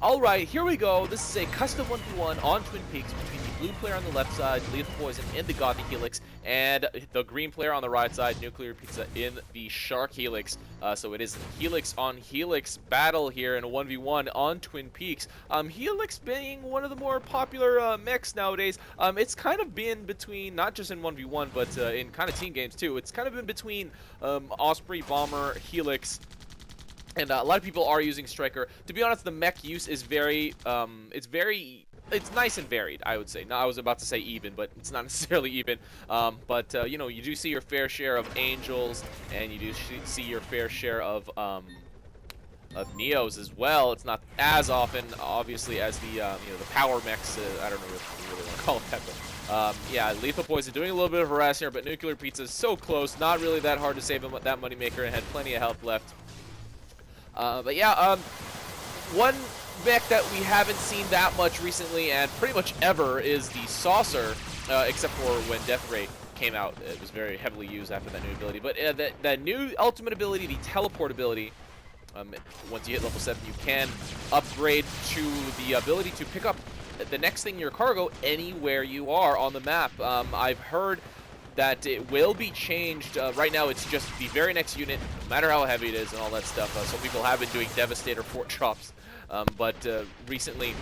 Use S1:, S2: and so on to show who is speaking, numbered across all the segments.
S1: Alright, here we go. This is a custom 1v1 on Twin Peaks between the blue player on the left side, Lethalpoison in the Gothic Helix, and the green player on the right side, NuclearPizza in the Shark Helix. So it is Helix on Helix battle here in a 1v1 on Twin Peaks. Helix being one of the more popular mechs nowadays. It's kind of been between, not just in 1v1, but in kind of team games too. It's kind of been between Osprey, Bomber, Helix, and a lot of people are using Striker. To be honest, the mech use is it's nice and varied, I would say. No, I was about to say even, but it's not necessarily even. You know, you do see your fair share of Angels, and you do see your fair share of Neos as well. It's not as often, obviously, as the you know, the power mechs. I don't know if you really want to call it that, but yeah, Lethalpoison doing a little bit of harass here, but NuclearPizza is so close, not really that hard to save him with that moneymaker, and had plenty of health left. One mech that we haven't seen that much recently, and pretty much ever, is the Saucer, except for when Death Ray came out. It was very heavily used after that new ability. But that new ultimate ability, the teleport ability, once you hit level 7, you can upgrade to the ability to pick up the next thing in your cargo anywhere you are on the map. I've heard that it will be changed. Right now, it's just the very next unit, no matter how heavy it is and all that stuff. So people have been doing Devastator fort drops, but recently,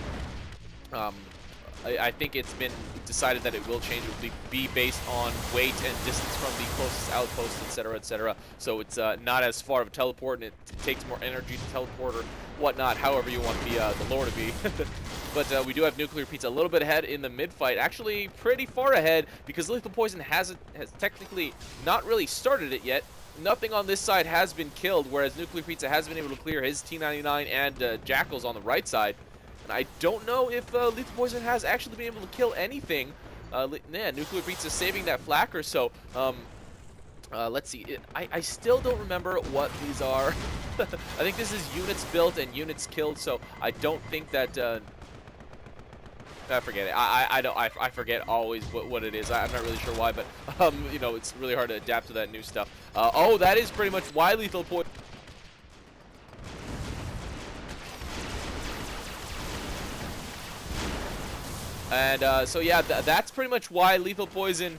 S1: I think it's been decided that it will change. It will be based on weight and distance from the closest outpost, etc., etc. So it's not as far of a teleport, and it takes more energy to teleport or whatnot, however you want the lore to be. But we do have NuclearPizza a little bit ahead in the mid-fight, actually pretty far ahead, because Lethalpoison has technically not really started it yet. Nothing on this side has been killed, whereas NuclearPizza has been able to clear his T99 and Jackals on the right side. And I don't know if Lethalpoison has actually been able to kill anything. Yeah, NuclearPizza saving that flacker, so let's see. I still don't remember what these are. I think this is units built and units killed, so I don't think that I forget it. I forget always what it is. I'm not really sure why, but you know, it's really hard to adapt to that new stuff. Oh, that is pretty much why Lethalpoison. And so yeah, that's pretty much why Lethalpoison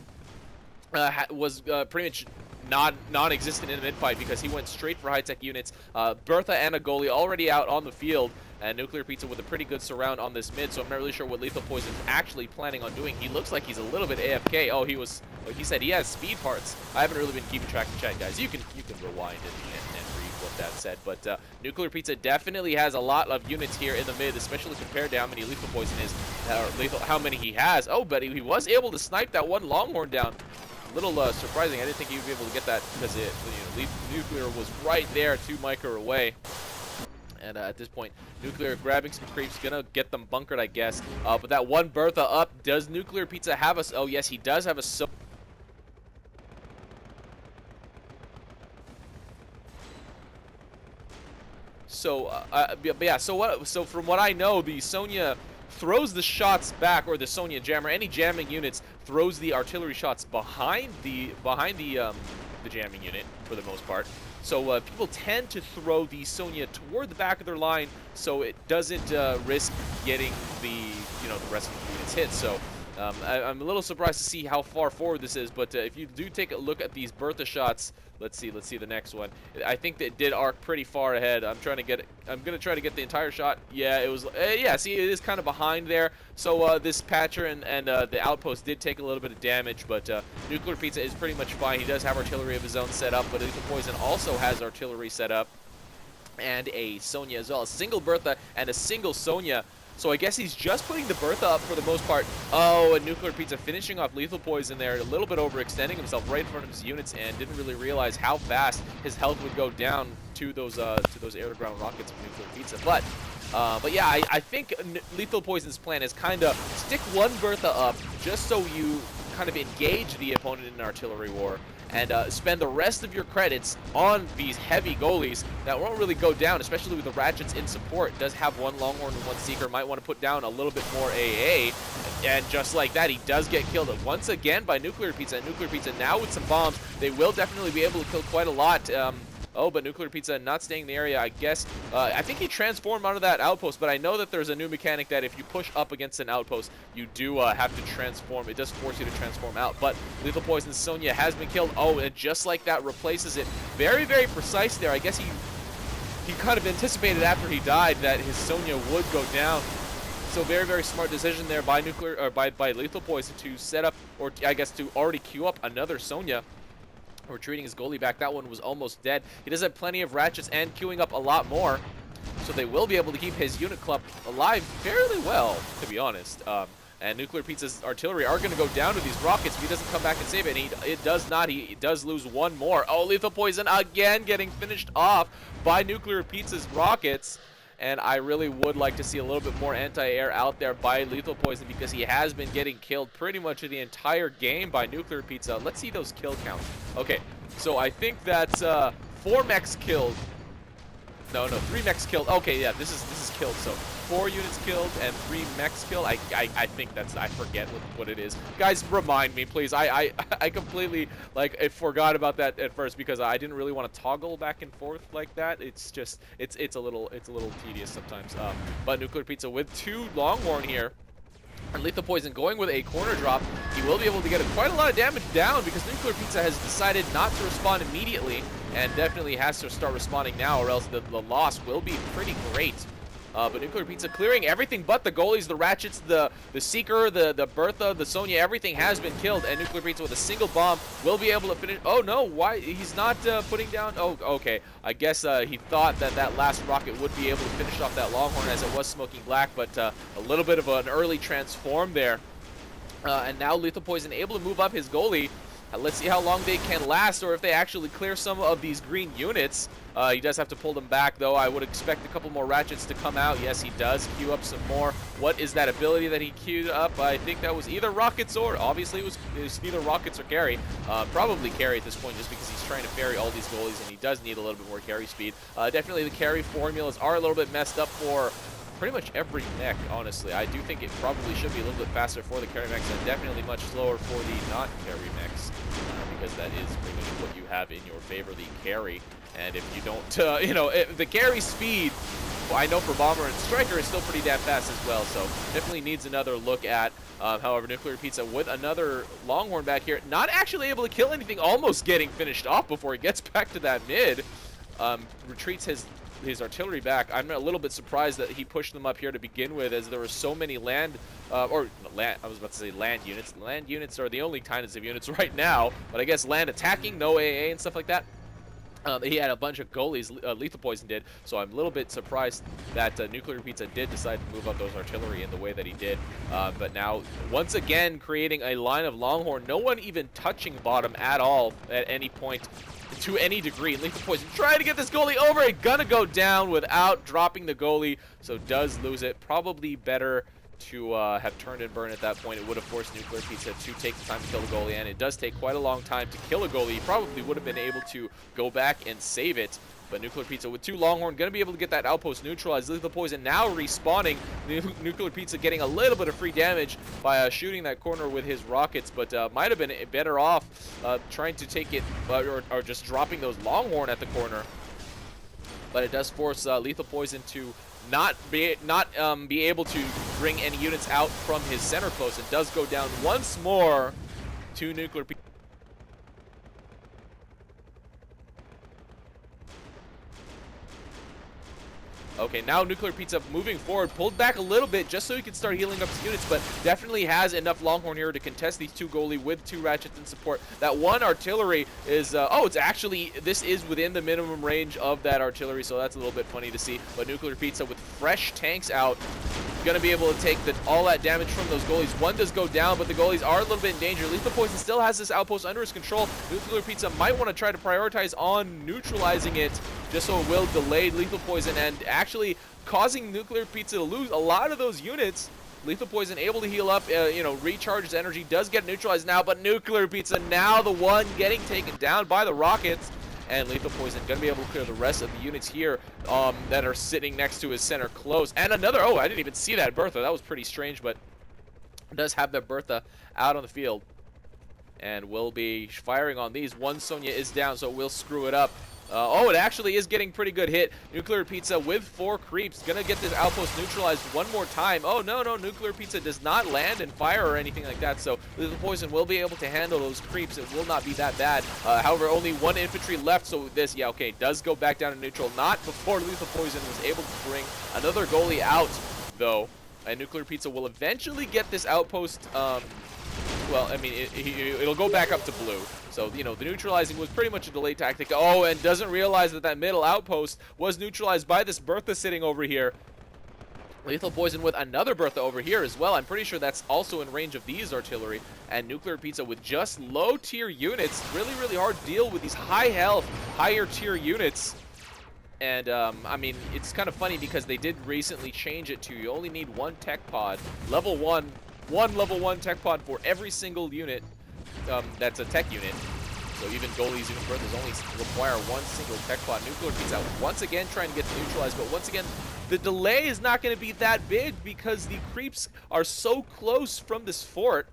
S1: was pretty much non-existent in the mid-fight, because he went straight for high-tech units. Bertha and a goalie already out on the field, and NuclearPizza with a pretty good surround on this mid, so I'm not really sure what Lethalpoison is actually planning on doing. He looks like he's a little bit AFK. Oh, he said he has speed parts. I haven't really been keeping track of chat, guys. You can rewind and read what that said, but NuclearPizza definitely has a lot of units here in the mid, especially compared to how many Lethalpoison is, how many he has. Oh, but he was able to snipe that one Longhorn down. A little surprising. I didn't think he would be able to get that, because you know, Nuclear was right there 2 micro away. And at this point, Nuclear grabbing some creeps, gonna get them bunkered, I guess. But that one Bertha up, does NuclearPizza have a... Oh, yes, he does have a... So from what I know, the Sonya throws the shots back, or the Sonya jammer, any jamming units, throws the artillery shots behind the jamming unit for the most part. So people tend to throw the Sonya toward the back of their line, so it doesn't risk getting the rest of the units hit. So I'm a little surprised to see how far forward this is, but if you do take a look at these Bertha shots, let's see the next one. I think that it did arc pretty far ahead. I'm gonna try to get the entire shot. Yeah, it was. Yeah, see, it is kind of behind there. So this Patcher and the outpost did take a little bit of damage, but NuclearPizza is pretty much fine. He does have artillery of his own set up, but Lethalpoison also has artillery set up, and a Sonya as well. A single Bertha and a single Sonya. So I guess he's just putting the Bertha up for the most part. Oh, and NuclearPizza finishing off Lethalpoison there, a little bit overextending himself right in front of his units, and didn't really realize how fast his health would go down to those air-to-ground rockets of NuclearPizza. But yeah, I think Lethalpoison's plan is kind of stick one Bertha up just so you kind of engage the opponent in an artillery war, and spend the rest of your credits on these heavy goalies that won't really go down, especially with the Ratchets in support. It does have one Longhorn and one Seeker. Might want to put down a little bit more AA, and just like that, he does get killed once again by NuclearPizza. And NuclearPizza now with some bombs, they will definitely be able to kill quite a lot Oh, but NuclearPizza not staying in the area, I guess. I think he transformed onto that outpost, but I know that there's a new mechanic that if you push up against an outpost, you do have to transform. It does force you to transform out. But Lethalpoison Sonya has been killed. Oh, and just like that, replaces it. Very, very precise there. I guess he kind of anticipated after he died that his Sonya would go down. So very, very smart decision there by Lethalpoison to set up, or I guess to already queue up another Sonya. Retreating his goalie back. That one was almost dead. He does have plenty of ratchets and queuing up a lot more. So they will be able to keep his unit club alive fairly well, to be honest. And NuclearPizza's artillery are going to go down to these rockets if he doesn't come back and save it. And it does not. He does lose one more. Oh, Lethalpoison again getting finished off by NuclearPizza's rockets. And I really would like to see a little bit more anti-air out there by Lethalpoison because he has been getting killed pretty much the entire game by NuclearPizza. Let's see those kill counts. Okay, so I think that's 4 mechs killed. No, 3 mechs killed. Okay, yeah, this is killed. So 4 units killed and 3 mechs killed. I think that's, I forget what it is. Guys, remind me, please. I completely I forgot about that at first because I didn't really want to toggle back and forth like that. It's just it's a little tedious sometimes. But NuclearPizza with 2 Longhorn here. And Lethalpoison going with a corner drop, he will be able to get quite a lot of damage down because NuclearPizza has decided not to respond immediately and definitely has to start responding now or else the loss will be pretty great. But NuclearPizza clearing everything but the goalies, the ratchets, the Seeker, the Bertha, the Sonya, everything has been killed. And NuclearPizza with a single bomb will be able to finish. Oh no, why? He's not putting down. Oh, okay. I guess he thought that last rocket would be able to finish off that Longhorn as it was smoking black, but a little bit of an early transform there. And now Lethalpoison able to move up his goalie. Let's see how long they can last or if they actually clear some of these green units. He does have to pull them back, though. I would expect a couple more ratchets to come out. Yes, he does queue up some more. What is that ability that he queued up? I think that was either rockets or, obviously, it was either rockets or carry. Probably carry at this point just because he's trying to ferry all these goalies, and he does need a little bit more carry speed. Definitely the carry formulas are a little bit messed up for pretty much every mech, honestly. I do think it probably should be a little bit faster for the carry mechs and definitely much slower for the not-carry mechs because that is pretty much what you have in your favor, the carry. And if you don't, the carry speed, well, I know for Bomber and Striker is still pretty damn fast as well, so definitely needs another look at. However, NuclearPizza with another Longhorn back here, not actually able to kill anything, almost getting finished off before he gets back to that mid. Retreats his artillery back. I'm a little bit surprised that he pushed them up here to begin with, as there were so many land I was about to say land units. Land units are the only kinds of units right now, but I guess land attacking, no AA and stuff like that. He had a bunch of goalies, Lethalpoison did, so I'm a little bit surprised that NuclearPizza did decide to move up those artillery in the way that he did. But now, once again, creating a line of Longhorn, no one even touching bottom at all at any point to any degree. Lethalpoison trying to get this goalie over it, gonna go down without dropping the goalie, so does lose it. Probably better to have turned and burned at that point. It would have forced NuclearPizza to take the time to kill the goalie, and it does take quite a long time to kill a goalie. He probably would have been able to go back and save it, but NuclearPizza with 2 Longhorn going to be able to get that outpost neutralized. Lethalpoison now respawning. NuclearPizza getting a little bit of free damage by shooting that corner with his rockets, but might have been better off trying to take it or just dropping those Longhorn at the corner. But it does force Lethalpoison to not be able to bring any units out from his center close. It does go down once more to NuclearPizza. Okay, now NuclearPizza moving forward, pulled back a little bit just so he can start healing up his units, but definitely has enough Longhorn here to contest these 2 goalie with 2 ratchets in support. That 1 artillery is, it's actually, this is within the minimum range of that artillery, so that's a little bit funny to see. But NuclearPizza with fresh tanks out, gonna be able to take all that damage from those goalies. 1 does go down, but the goalies are a little bit in danger. Lethalpoison still has this outpost under his control. NuclearPizza might want to try to prioritize on neutralizing it, just so it will delay Lethalpoison and actually causing NuclearPizza to lose a lot of those units. Lethalpoison able to heal up, recharge his energy, does get neutralized now, but NuclearPizza now the one getting taken down by the rockets. And Lethalpoison going to be able to clear the rest of the units here that are sitting next to his center close. And another, oh, I didn't even see that Bertha. That was pretty strange, but does have that Bertha out on the field. And will be firing on these. 1 Sonya is down, so it will screw it up. Oh, it actually is getting pretty good hit. NuclearPizza with 4 creeps. Gonna get this outpost neutralized one more time. Oh, no, NuclearPizza does not land and fire or anything like that, so Lethalpoison will be able to handle those creeps. It will not be that bad. However, only 1 infantry left, so this, yeah, okay, does go back down to neutral. Not before Lethalpoison was able to bring another goalie out, though. And NuclearPizza will eventually get this outpost, well, I mean, it'll go back up to blue. So, you know, the neutralizing was pretty much a delay tactic. Oh, and doesn't realize that that middle outpost was neutralized by this Bertha sitting over here. Lethalpoison with another Bertha over here as well. I'm pretty sure that's also in range of these artillery. And NuclearPizza with just low-tier units. Really, really hard to deal with these high-health, higher-tier units. And, I mean, it's kind of funny because they did recently change it to you only need 1 tech pod. Level 1. One level 1 tech pod for every single unit that's a tech unit. So even goalies, even Berthas only require 1 single tech pod. NuclearPizza once again trying to get neutralized, but once again, the delay is not going to be that big because the creeps are so close from this fort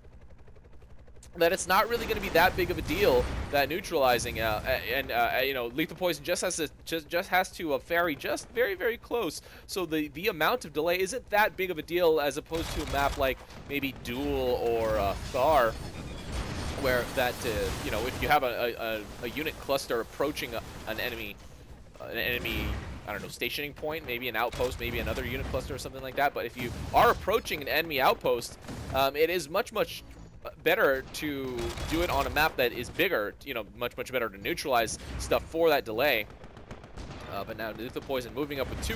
S1: that it's not really going to be that big of a deal that neutralizing, you know, Lethalpoison just has to ferry just very, very close. So the amount of delay isn't that big of a deal as opposed to a map like maybe Duel or Thar, where that you know, if you have a unit cluster approaching an enemy, I don't know, stationing point, maybe an outpost, maybe another unit cluster or something like that. But if you are approaching an enemy outpost, it is much better to do it on a map that is bigger, you know, much better to neutralize stuff for that delay. But now Lethalpoison moving up with two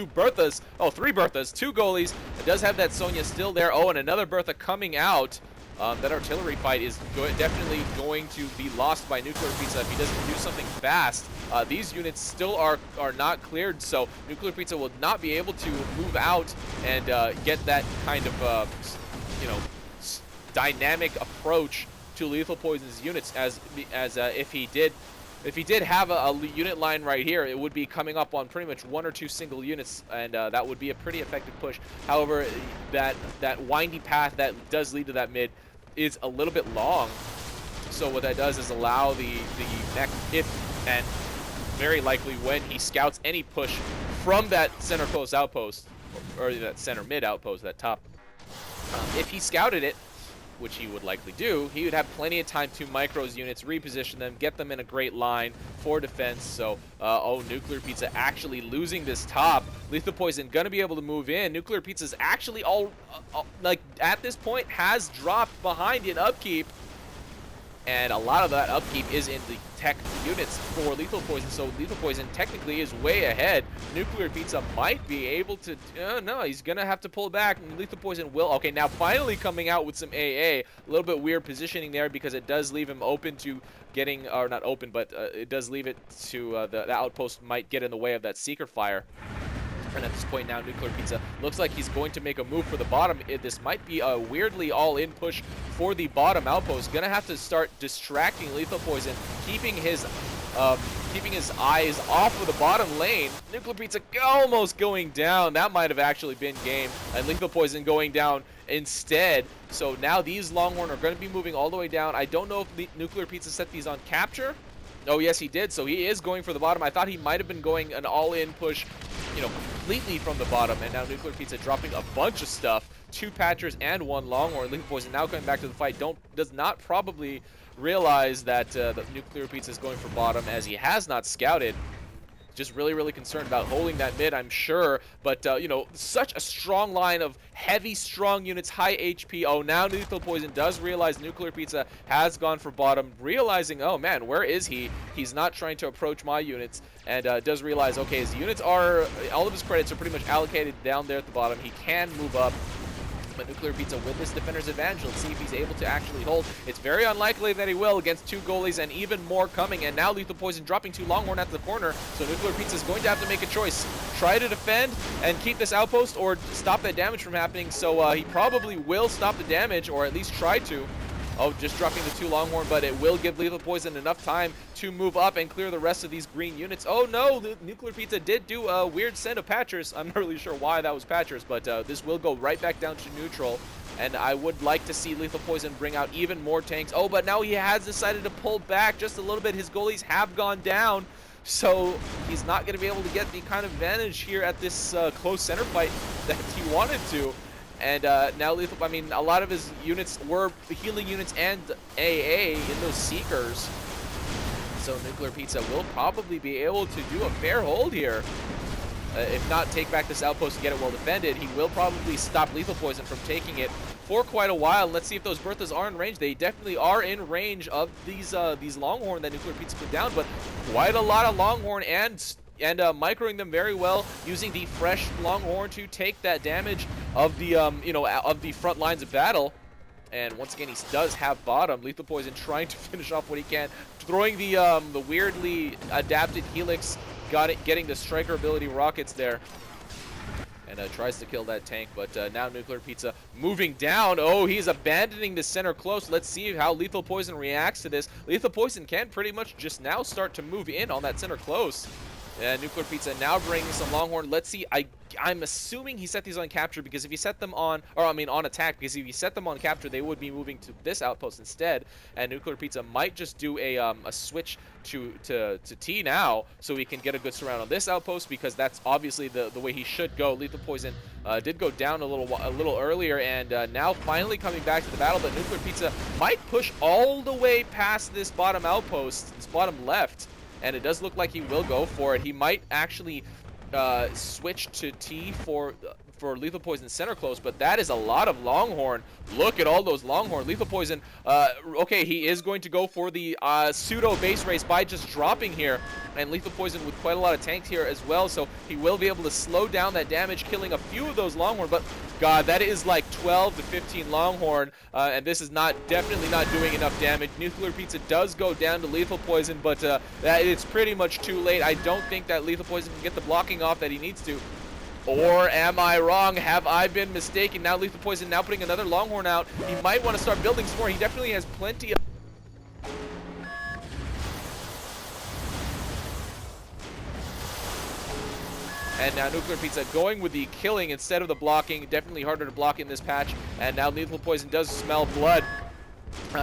S1: Berthas, oh, 3 Berthas, 2 goalies. It does have that Sonya still there. Oh, and another Bertha coming out. That artillery fight is definitely going to be lost by NuclearPizza if he doesn't do something fast. These units still are not cleared, so NuclearPizza will not be able to move out and get that kind of, you know, dynamic approach to Lethalpoison's units as if he did have a unit line right here, it would be coming up on pretty much 1 or 2 single units, and that would be a pretty effective push. However, that windy path that does lead to that mid is a little bit long, so what that does is allow the mech, if and very likely when he scouts any push from that center close outpost, or that center mid outpost, that top, if he scouted it, which he would likely do, he would have plenty of time to micros units, reposition them, get them in a great line for defense. So, oh, NuclearPizza actually losing this top. Lethalpoison gonna be able to move in. NuclearPizza's actually like, at this point, has dropped behind in upkeep. And a lot of that upkeep is in the tech units for Lethalpoison, so Lethalpoison technically is way ahead. NuclearPizza might be able to, no, he's gonna have to pull back, and Lethalpoison will. Okay, now finally coming out with some AA. A little bit weird positioning there because it does leave him open to getting, or not open, but it does leave it to the outpost might get in the way of that Seeker fire. And at this point now, NuclearPizza looks like he's going to make a move for the bottom. This might be a weirdly all-in push for the bottom outpost. Gonna have to start distracting Lethalpoison, keeping his eyes off of the bottom lane. NuclearPizza almost going down. That might have actually been game. And Lethalpoison going down instead. So now these Longhorn are going to be moving all the way down. I don't know if NuclearPizza set these on capture. Oh, yes, he did. So he is going for the bottom. I thought he might have been going an all-in push, you know, completely from the bottom. And now NuclearPizza dropping a bunch of stuff. 2 Patchers and 1 Longhorn. Lethalpoison now coming back to the fight. Does not probably realize that NuclearPizza is going for bottom, as he has not scouted. Just really concerned about holding that mid, I'm sure. But, you know, such a strong line of heavy, strong units, high HP. Oh, now Lethalpoison does realize NuclearPizza has gone for bottom, realizing, oh, man, where is he? He's not trying to approach my units, and does realize, okay, his units are, all of his credits are pretty much allocated down there at the bottom. He can move up. But NuclearPizza with this defender's advantage. Let's see if he's able to actually hold. It's very unlikely that he will against 2 goalies and even more coming. And now Lethalpoison dropping 2 Longhorn at the corner. So NuclearPizza is going to have to make a choice. Try to defend and keep this outpost or stop that damage from happening. So he probably will stop the damage, or at least try to. Oh, just dropping the 2 Longhorn, but it will give Lethalpoison enough time to move up and clear the rest of these green units. Oh no, the NuclearPizza did do a weird send of Patchers. I'm not really sure why that was Patchers, but this will go right back down to neutral. And I would like to see Lethalpoison bring out even more tanks. Oh, but now he has decided to pull back just a little bit. His goalies have gone down, so he's not going to be able to get the kind of advantage here at this close center fight that he wanted to. And now Lethal, I mean, a lot of his units were the healing units and AA in those Seekers. So NuclearPizza will probably be able to do a fair hold here. If not, take back this outpost and get it well defended. He will probably stop Lethalpoison from taking it for quite a while. Let's see if those Berthas are in range. They definitely are in range of these Longhorn that NuclearPizza put down, but quite a lot of Longhorn and microing them very well, using the fresh Longhorn to take that damage of the of the front lines of battle. And once again, he does have bottom. Lethalpoison trying to finish off what he can, throwing the weirdly adapted Helix, getting the striker ability rockets there, and tries to kill that tank. But now NuclearPizza moving down. Oh, he's abandoning the center close. Let's see how Lethalpoison reacts to this. Lethalpoison can pretty much just now start to move in on that center close. NuclearPizza now bringing some Longhorn. Let's see. I'm assuming he set these on capture, because if he set them on, or I mean on attack, because if he set them on capture, they would be moving to this outpost instead. And NuclearPizza might just do a switch to T now, so he can get a good surround on this outpost, because that's obviously the way he should go. Lethalpoison did go down a little earlier, and now finally coming back to the battle. But NuclearPizza might push all the way past this bottom outpost, this bottom left. And it does look like he will go for it. He might actually switch to T for Lethalpoison center close, but that is a lot of Longhorn. Look at all those Longhorn. Lethalpoison, okay, he is going to go for the pseudo base race by just dropping here. And Lethalpoison with quite a lot of tanks here as well, so he will be able to slow down that damage, killing a few of those Longhorn. But God, that is like 12 to 15 Longhorn, and this is definitely not doing enough damage. NuclearPizza does go down to Lethalpoison, but it's pretty much too late. I don't think that Lethalpoison can get the blocking off that he needs to. Or am I wrong? Have I been mistaken? Now Lethalpoison now putting another Longhorn out. He might want to start building some more. He definitely has plenty of... And now NuclearPizza going with the killing instead of the blocking. Definitely harder to block in this patch. And now Lethalpoison does smell blood.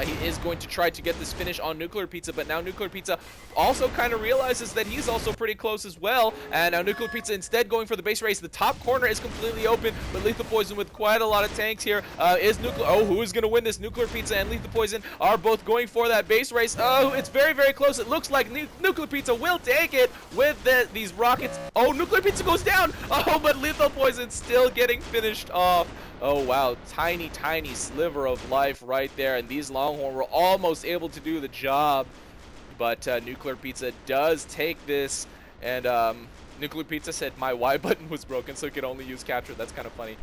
S1: He is going to try to get this finish on NuclearPizza, but now NuclearPizza also kind of realizes that he's also pretty close as well. And now NuclearPizza instead going for the base race. The top corner is completely open, but Lethalpoison with quite a lot of tanks here. Who is going to win this? NuclearPizza and Lethalpoison are both going for that base race. Oh, it's very, very close. It looks like NuclearPizza will take it with these rockets. Oh, NuclearPizza goes down. Oh, but Lethalpoison still getting finished off. Oh, wow. Tiny, tiny sliver of life right there. And these Longhorn were almost able to do the job. But NuclearPizza does take this. And NuclearPizza said my Y button was broken, so it could only use capture. That's kind of funny.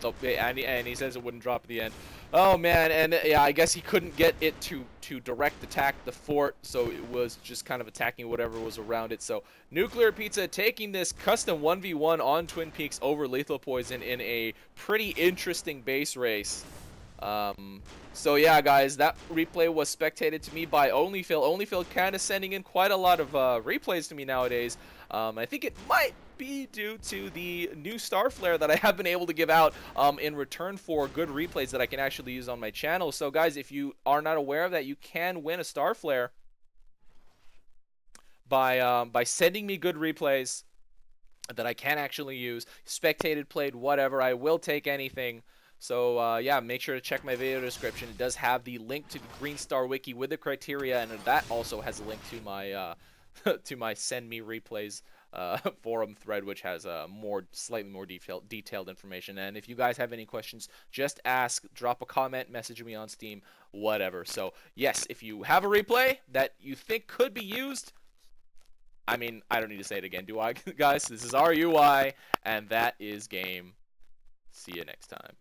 S1: Oh, and he says it wouldn't drop at the end. Oh man, and yeah, I guess he couldn't get it to direct attack the fort, so it was just kind of attacking whatever was around it. So NuclearPizza taking this custom 1v1 on Twin Peaks over Lethalpoison in a pretty interesting base race. So yeah, guys, that replay was spectated to me by onlyyyphiL. onlyyyphiL kind of sending in quite a lot of replays to me nowadays. I think it might be due to the new star flare that I have been able to give out in return for good replays that I can actually use on my channel. So guys, if you are not aware of that, you can win a star flare by sending me good replays that I can actually use. Spectated, played, whatever. I will take anything. So yeah, make sure to check my video description. It does have the link to the Green Star Wiki with the criteria, and that also has a link to my to my send me replays forum thread, which has slightly more detailed information. And if you guys have any questions, just ask, drop a comment, message me on Steam, whatever. So yes, if you have a replay that you think could be used, I mean, I don't need to say it again, do I? Guys, this is RUI, and that is game. See you next time.